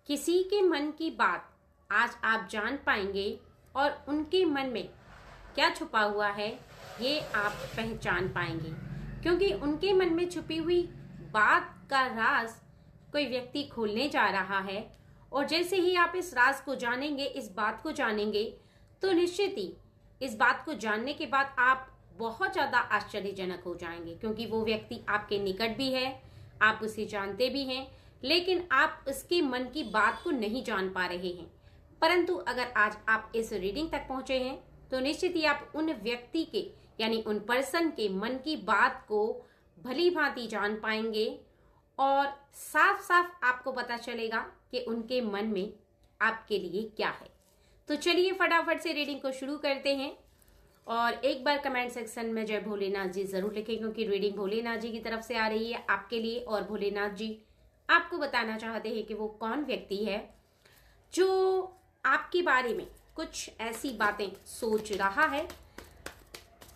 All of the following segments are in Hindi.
किसी के मन की बात आज आप जान पाएंगे और उनके मन में क्या छुपा हुआ है ये आप पहचान पाएंगे, क्योंकि उनके मन में छुपी हुई बात का राज कोई व्यक्ति खोलने जा रहा है। और जैसे ही आप इस राज को जानेंगे, इस बात को जानेंगे, तो निश्चित ही इस बात को जानने के बाद आप बहुत ज़्यादा आश्चर्यजनक हो जाएंगे, क्योंकि वो व्यक्ति आपके निकट भी है, आप उसे जानते भी हैं, लेकिन आप उसके मन की बात को नहीं जान पा रहे हैं। परंतु अगर आज आप इस रीडिंग तक पहुंचे हैं तो निश्चित ही आप उन व्यक्ति के यानी उन पर्सन के मन की बात को भली भांति जान पाएंगे और साफ साफ आपको पता चलेगा कि उनके मन में आपके लिए क्या है। तो चलिए फटाफट से रीडिंग को शुरू करते हैं। और एक बार कमेंट सेक्शन में जय भोलेनाथ जी जरूर लिखें, क्योंकि रीडिंग भोलेनाथ जी की तरफ से आ रही है आपके लिए। और भोलेनाथ जी आपको बताना चाहते हैं कि वो कौन व्यक्ति है जो आपके बारे में कुछ ऐसी बातें सोच रहा है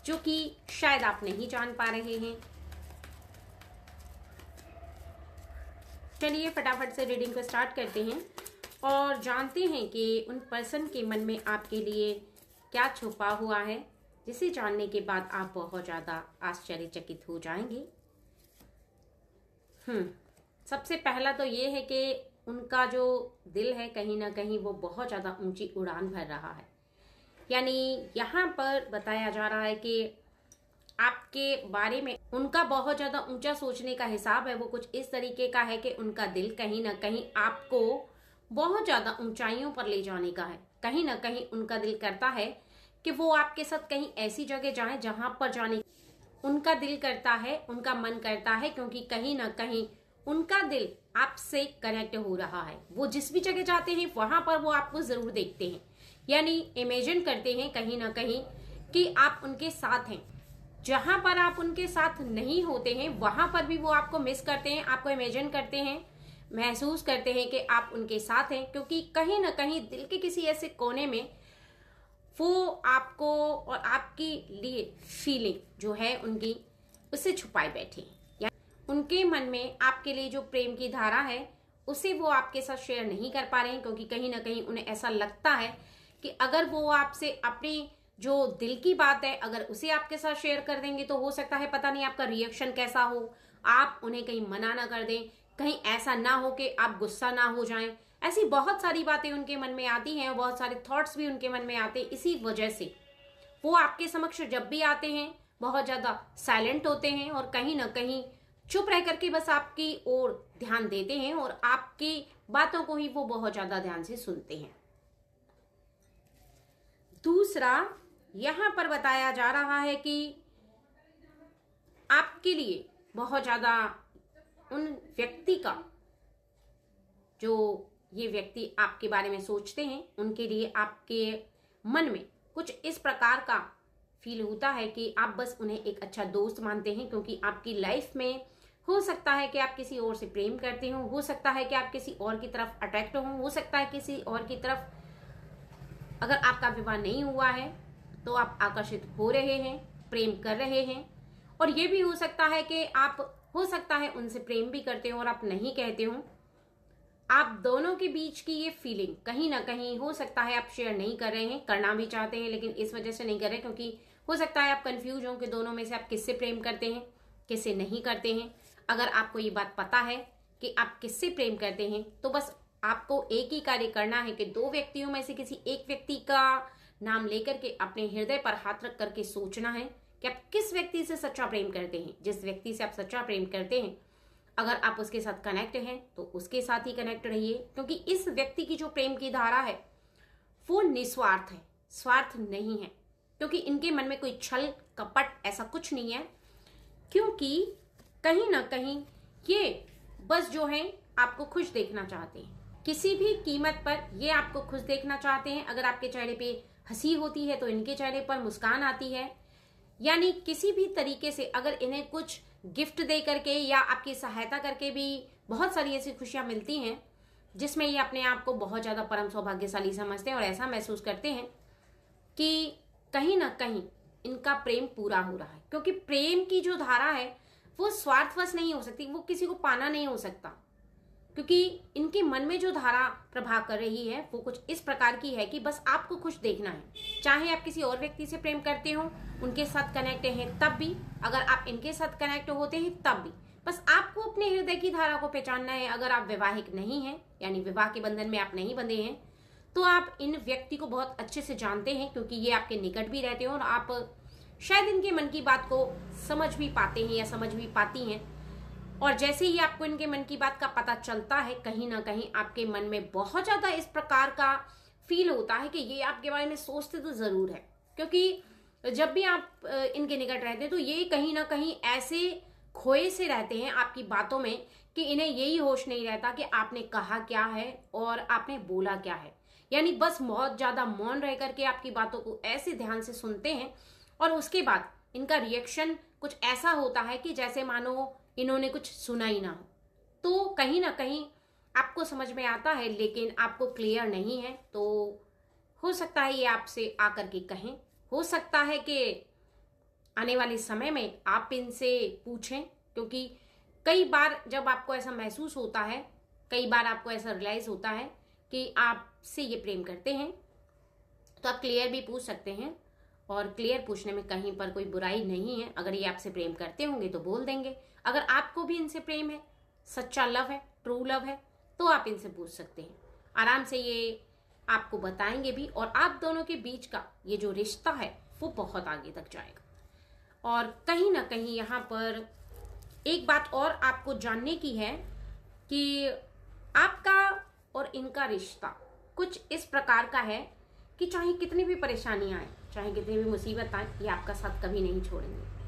जो कि शायद आप नहीं जान पा रहे हैं। चलिए फटाफट से रीडिंग को स्टार्ट करते हैं और जानते हैं कि उन पर्सन के मन में आपके लिए क्या छुपा हुआ है, जिसे जानने के बाद आप बहुत ज़्यादा आश्चर्यचकित हो जाएंगे। सबसे पहला तो ये है कि उनका जो दिल है कहीं ना कहीं वो बहुत ज़्यादा ऊंची उड़ान भर रहा है। यानी यहाँ पर बताया जा रहा है कि आपके बारे में उनका बहुत ज़्यादा ऊंचा सोचने का हिसाब है। वो कुछ इस तरीके का है कि उनका दिल कहीं ना कहीं आपको बहुत ज़्यादा ऊंचाइयों पर ले जाने का है। कहीं ना कहीं उनका दिल करता है कि वो आपके साथ कहीं ऐसी जगह जाए जहां पर जाने उनका दिल करता है, उनका मन करता है, क्योंकि कहीं ना कहीं उनका दिल आपसे कनेक्ट हो रहा है। वो जिस भी जगह जाते हैं वहां पर वो आपको जरूर देखते हैं, यानी इमेजिन करते हैं कहीं ना कहीं कि आप उनके साथ हैं। जहां पर आप उनके साथ नहीं होते हैं वहां पर भी वो आपको मिस करते हैं, आपको इमेजिन करते हैं, महसूस करते हैं कि आप उनके साथ हैं, क्योंकि कहीं ना कहीं दिल के किसी ऐसे कोने में वो आपको और आपके लिए फीलिंग जो है उनकी उसे छुपाए बैठे हैं। उनके मन में आपके लिए जो प्रेम की धारा है उसे वो आपके साथ शेयर नहीं कर पा रहे हैं, क्योंकि कहीं ना कहीं उन्हें ऐसा लगता है कि अगर वो आपसे अपनी जो दिल की बात है अगर उसे आपके साथ शेयर कर देंगे तो हो सकता है पता नहीं आपका रिएक्शन कैसा हो, आप उन्हें कहीं मना ना कर दें, कहीं ऐसा ना हो कि आप गुस्सा ना हो जाएं। ऐसी बहुत सारी बातें उनके मन में आती हैं और बहुत सारे थॉट्स भी उनके मन में आते हैं। इसी वजह से वो आपके समक्ष जब भी आते हैं बहुत ज्यादा साइलेंट होते हैं और कहीं ना कहीं चुप रह करके बस आपकी ओर ध्यान देते हैं और आपकी बातों को ही वो बहुत ज्यादा ध्यान से सुनते हैं। दूसरा, यहां पर बताया जा रहा है कि आपके लिए बहुत ज्यादा उन व्यक्ति का जो ये व्यक्ति आपके बारे में सोचते हैं उनके लिए आपके मन में कुछ इस प्रकार का फील होता है कि आप बस उन्हें एक अच्छा दोस्त मानते हैं, क्योंकि आपकी लाइफ में हो सकता है कि आप किसी और से प्रेम करते हो सकता है कि आप किसी और की तरफ अट्रैक्ट हो सकता है किसी और की तरफ अगर आपका विवाह नहीं हुआ है तो आप आकर्षित हो रहे हैं, प्रेम कर रहे हैं। और ये भी हो सकता है कि आप हो सकता है उनसे प्रेम भी करते हो और आप नहीं कहते हो। आप दोनों के बीच की ये फीलिंग कहीं ना कहीं हो सकता है आप शेयर नहीं कर रहे हैं, करना भी चाहते हैं लेकिन इस वजह से नहीं कर रहे, क्योंकि हो सकता है आप कंफ्यूज हो कि दोनों में से आप किससे प्रेम करते हैं किससे नहीं करते हैं। अगर आपको ये बात पता है कि आप किससे प्रेम करते हैं तो बस आपको एक ही कार्य करना है कि दो व्यक्तियों में से किसी एक व्यक्ति का नाम लेकर के अपने हृदय पर हाथ रख करके सोचना है कि आप किस व्यक्ति से सच्चा प्रेम करते हैं। जिस व्यक्ति से आप सच्चा प्रेम करते हैं अगर आप उसके साथ कनेक्ट हैं तो उसके साथ ही कनेक्ट रहिए, क्योंकि इस व्यक्ति की जो प्रेम की धारा है वो निस्वार्थ है, स्वार्थ नहीं है, क्योंकि इनके मन में कोई छल कपट ऐसा कुछ नहीं है, क्योंकि कहीं ना कहीं ये बस जो है आपको खुश देखना चाहते हैं। किसी भी कीमत पर ये आपको खुश देखना चाहते हैं। अगर आपके चेहरे पे हंसी होती है तो इनके चेहरे पर मुस्कान आती है। यानी किसी भी तरीके से अगर इन्हें कुछ गिफ्ट दे करके या आपकी सहायता करके भी बहुत सारी ऐसी खुशियां मिलती हैं जिसमें ये अपने आप को बहुत ज्यादा परम सौभाग्यशाली समझते हैं और ऐसा महसूस करते हैं कि कहीं ना कहीं इनका प्रेम पूरा हो रहा है। क्योंकि प्रेम की जो धारा है वो स्वार्थवश नहीं हो सकती, वो किसी को पाना नहीं हो सकता। क्योंकि इनके मन में जो धारा प्रभाव कर रही है वो कुछ इस प्रकार की है कि बस आपको खुश देखना है। चाहे आप किसी और व्यक्ति से प्रेम करते हो, उनके साथ कनेक्ट हैं तब भी, अगर आप इनके साथ कनेक्ट होते हैं तब भी, बस आपको अपने हृदय की धारा को पहचानना है। अगर आप वैवाहिक नहीं हैं, यानी विवाह के बंधन में आप नहीं बंधे हैं, तो आप इन व्यक्ति को बहुत अच्छे से जानते हैं, क्योंकि ये आपके निकट भी रहते हैं और आप शायद इनके मन की बात को समझ भी पाते हैं या समझ भी पाती हैं। और जैसे ही आपको इनके मन की बात का पता चलता है, कहीं ना कहीं आपके मन में बहुत ज्यादा इस प्रकार का फील होता है कि ये आपके बारे में सोचते तो जरूर है, क्योंकि जब भी आप इनके निकट रहते हैं तो ये कहीं ना कहीं ऐसे खोए से रहते हैं आपकी बातों में कि इन्हें यही होश नहीं रहता कि आपने कहा क्या है और आपने बोला क्या है। यानी बस बहुत ज्यादा मौन रह करके आपकी बातों को ऐसे ध्यान से सुनते हैं और उसके बाद इनका रिएक्शन कुछ ऐसा होता है कि जैसे मानो इन्होंने कुछ सुना ही ना हो। तो कहीं ना कहीं आपको समझ में आता है, लेकिन आपको क्लियर नहीं है। तो हो सकता है ये आपसे आकर के कहें, हो सकता है कि आने वाले समय में आप इनसे पूछें, क्योंकि कई बार जब आपको ऐसा महसूस होता है, कई बार आपको ऐसा रियलाइज होता है कि आपसे ये प्रेम करते हैं, तो आप क्लियर भी पूछ सकते हैं। और क्लियर पूछने में कहीं पर कोई बुराई नहीं है। अगर ये आपसे प्रेम करते होंगे तो बोल देंगे। अगर आपको भी इनसे प्रेम है, सच्चा लव है, ट्रू लव है, तो आप इनसे पूछ सकते हैं। आराम से ये आपको बताएंगे भी, और आप दोनों के बीच का ये जो रिश्ता है वो बहुत आगे तक जाएगा। और कहीं ना कहीं यहाँ पर एक बात और आपको जानने की है कि आपका और इनका रिश्ता कुछ इस प्रकार का है कि चाहे कितनी भी परेशानियां आए, चाहे कितनी भी मुसीबत आए, ये आपका साथ कभी नहीं छोड़ेंगे।